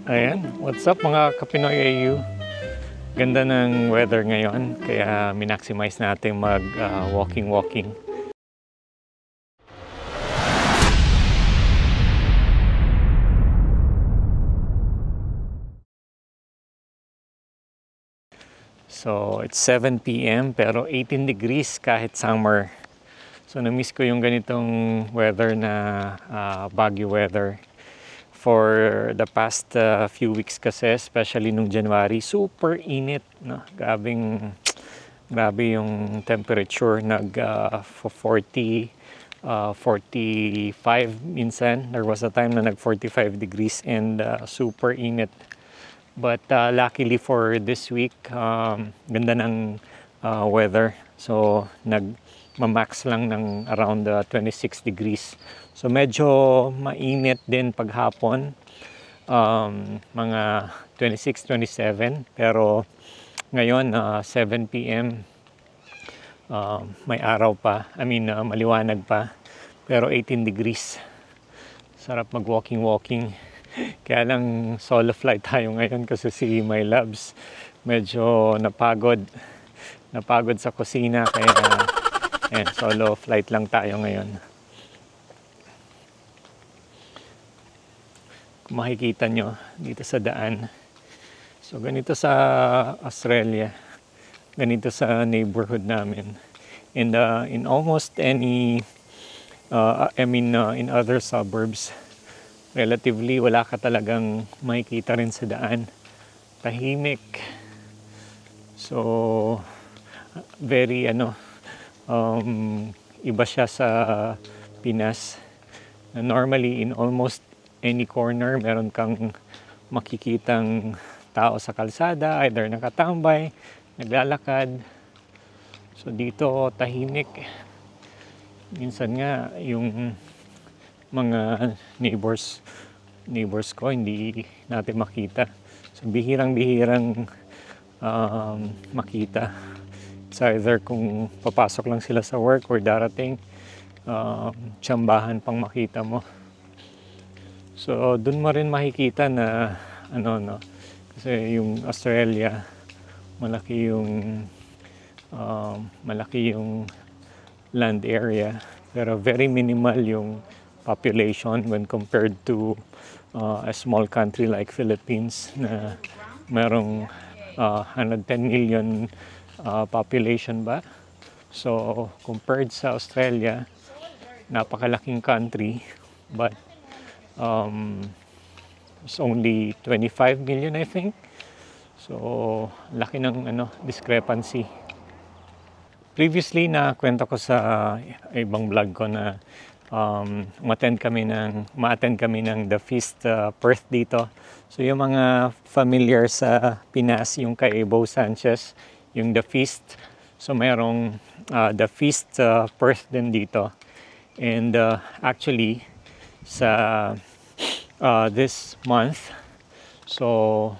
Ayan, what's up mga Kapinoy AU? Ganda ng weather ngayon, kaya minaximize natin mag walking. So, it's 7 p.m. pero 18 degrees kahit summer. So, na-miss ko yung ganitong weather na Baguio weather. For the past few weeks kasi, especially nung January, super init, no? Grabe yung temperature, 40, 45 minsan. There was a time na nag 45 degrees and super init. But luckily for this week, ganda ng weather. So nag-max lang ng around 26 degrees. So medyo mainit din paghapon, mga 26, 27. Pero ngayon, 7 p.m., may araw pa. Maliwanag pa. Pero 18 degrees. Sarap mag-walking. Kaya lang solo flight tayo ngayon kasi si My Loves medyo napagod sa kusina. Kaya solo flight lang tayo ngayon. Kung makikita nyo dito sa daan. So ganito sa Australia. Ganito sa neighborhood namin. And in almost any, in other suburbs, relatively wala ka talagang makikita rin sa daan. Tahimik. So, very iba siya sa Pinas. Normally, in almost any corner, meron kang makikitang tao sa kalsada, either nakatambay, naglalakad. So, dito tahimik. Minsan nga, yung mga neighbors ko hindi natin makita. So bihirang makita. It's either kung papasok lang sila sa work or darating, tsambahan pang makita mo. So dun mo rin makikita na kasi yung Australia malaki yung land area pero very minimal yung population when compared to a small country like Philippines na merong 110 million population ba. So compared sa Australia, napakalaking country but it's only 25 million I think. So laki ng discrepancy. Previously na kwento ko sa ibang vlog ko na ma-attend kami ng The Feast Perth dito. So yung mga familiar sa Pinas, yung kay Bo Sanchez, yung The Feast. So mayroong The Feast Perth din dito. And actually sa this month, so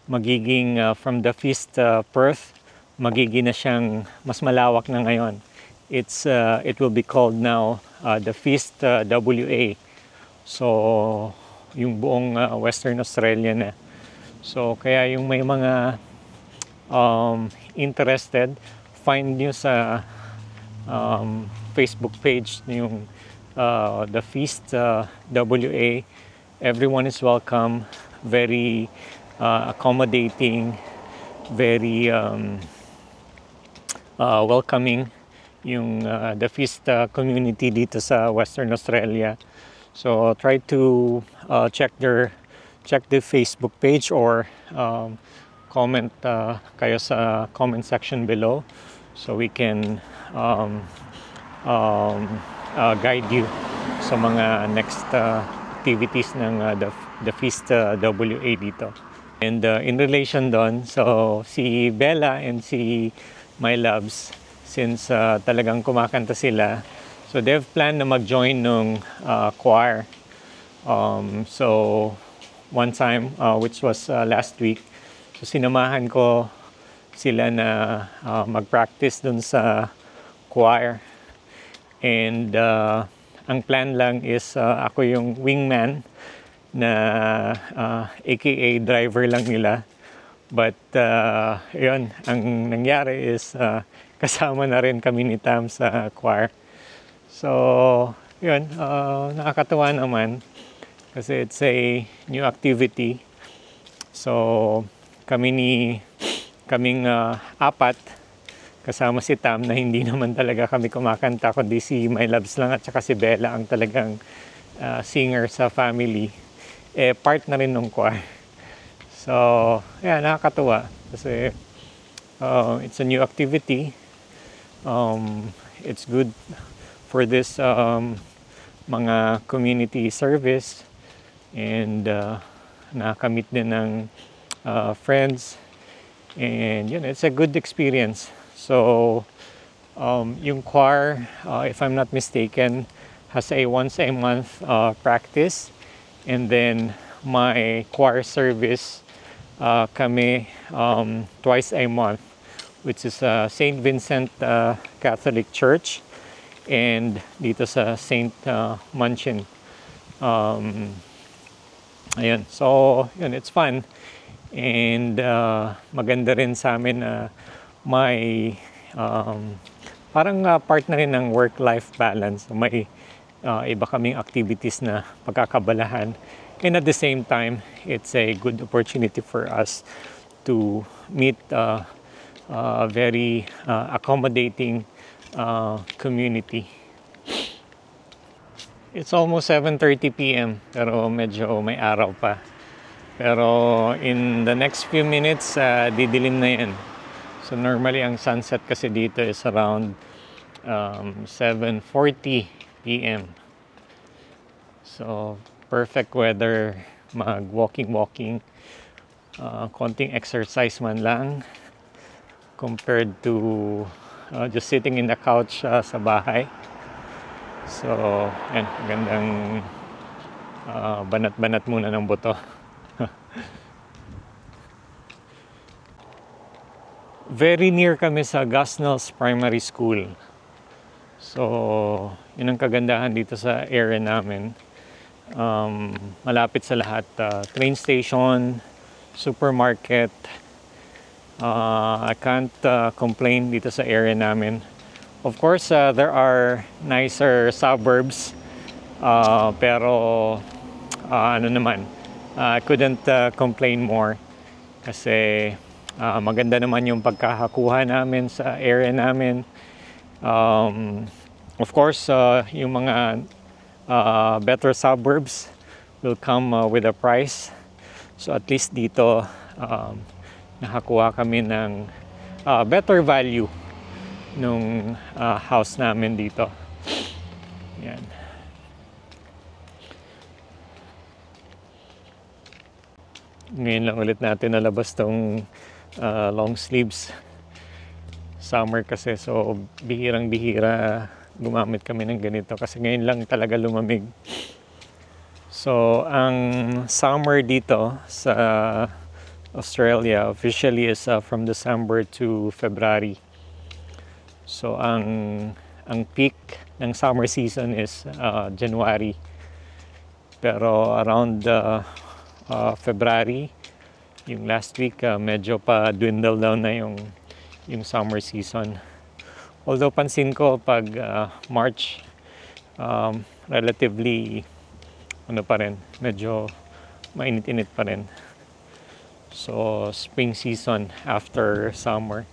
magiging from The Feast Perth, magiging na siyang mas malawak na ngayon. It will be called now The Feast WA. So yung buong Western Australia na. So kaya yung may mga interested, find nyo sa Facebook page yung The Feast WA. Everyone is welcome, very accommodating, very welcoming yung The Feast community dito sa Western Australia. So try to check the Facebook page or comment kayo sa comment section below so we can guide you sa mga next activities ng The Feast WA dito. And in relation doon, so si Bella and si My Loves, since talagang kumakanta sila, so they've planned na mag-join nung choir. So one time, which was last week, so sinamahan ko sila na mag-practice dun sa choir. And ang plan lang is ako yung wingman na aka driver lang nila. But yun, ang nangyari is kasama na rin kami ni Tam sa choir. So yun, nakakatuwa naman kasi it's a new activity. So kaming apat kasama si Tam na hindi naman talaga kami kumakanta kundi si My Loves lang at saka si Bella ang talagang singer sa family. Part na rin ng choir. So, yeah, nakakatuwa kasi it's a new activity. It's good for this mga community service and nakamit din ng friends and yun, it's a good experience. So, yung choir, if I'm not mistaken, has a once a month practice, and then my choir service kami twice a month, which is St. Vincent Catholic Church and dito sa St. Munchin. Ayun, so yun, it's fun and maganda rin sa amin na may parang part na rin ng work-life balance. May iba kaming activities na pagkakabalahan. And at the same time, it's a good opportunity for us to meet a very accommodating community. It's almost 7:30 p.m. pero medyo may araw pa. Pero in the next few minutes, didilim na yan. So normally ang sunset kasi dito is around 7:40 p.m. So perfect weather, mag-walking, konting exercise man lang compared to just sitting in the couch sa bahay. So yan, gandang banat-banat muna ng buto. Very near kami sa Gosnells Primary School. So, yun ang kagandahan dito sa area namin. Malapit sa lahat. Train station, supermarket. I can't complain dito sa area namin. Of course, there are nicer suburbs. Pero, ano naman, I couldn't complain more. Kasi, maganda naman yung pagkakakuha namin sa area namin. Of course, yung mga better suburbs will come with a price. So at least dito, nakakuha kami ng better value nung house namin dito. Yan. Ngayon lang ulit natin nalabas tong long sleeves. Summer kasi, so bihirang-bihira gumamit kami ng ganito kasi ngayon lang talaga lumamig. So ang summer dito sa Australia officially is from December to February. So ang peak ng summer season is January. Pero around February, yung last week, medyo pa dwindle down na yung summer season. Although pansin ko pag March, relatively ano pa rin, medyo mainit-init pa rin. So spring season after summer.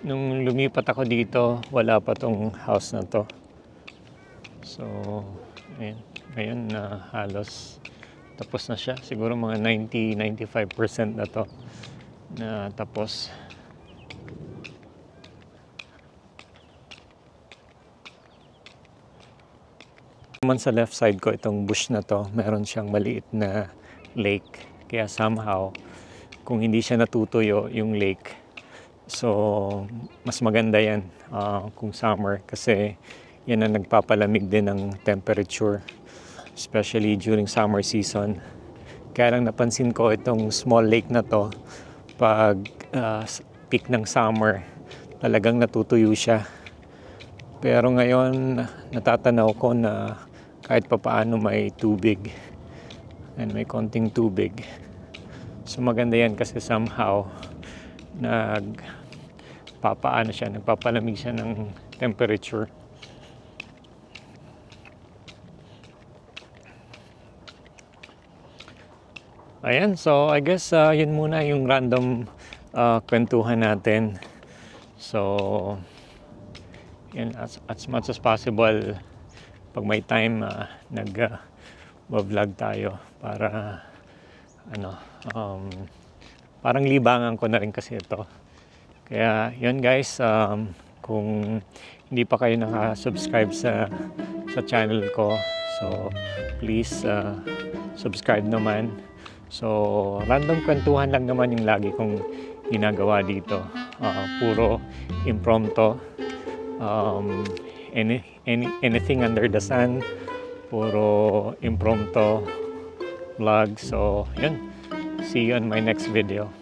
Nung lumipat ako dito, wala pa tong house na to. So, ayun. Ngayon halos tapos na siya. Siguro mga 90-95% na to na tapos. Naman sa left side ko, itong bush na to, meron siyang maliit na lake. Kaya somehow, kung hindi siya natutuyo yung lake, so mas maganda yan kung summer kasi yan ang nagpapalamig din ng temperature, especially during summer season. Kaya lang napansin ko itong small lake na to, pag peak ng summer, talagang natutuyo siya. Pero ngayon, natatanaw ko na kahit papaano may tubig and may konting tubig. So maganda yan kasi somehow nagpapalamig siya ng temperature. Ayan, so I guess yun muna yung random kwentuhan natin. So, yan, as much as possible, pag may time, nag-vlog tayo para, parang libangan ko na rin kasi ito. Kaya, yun guys, kung hindi pa kayo naka-subscribe sa channel ko, so please subscribe naman. So, random kwentuhan lang naman yung lagi kong ginagawa dito. Puro impromptu. Anything under the sun. Puro impromptu vlog. So, yun. See you on my next video.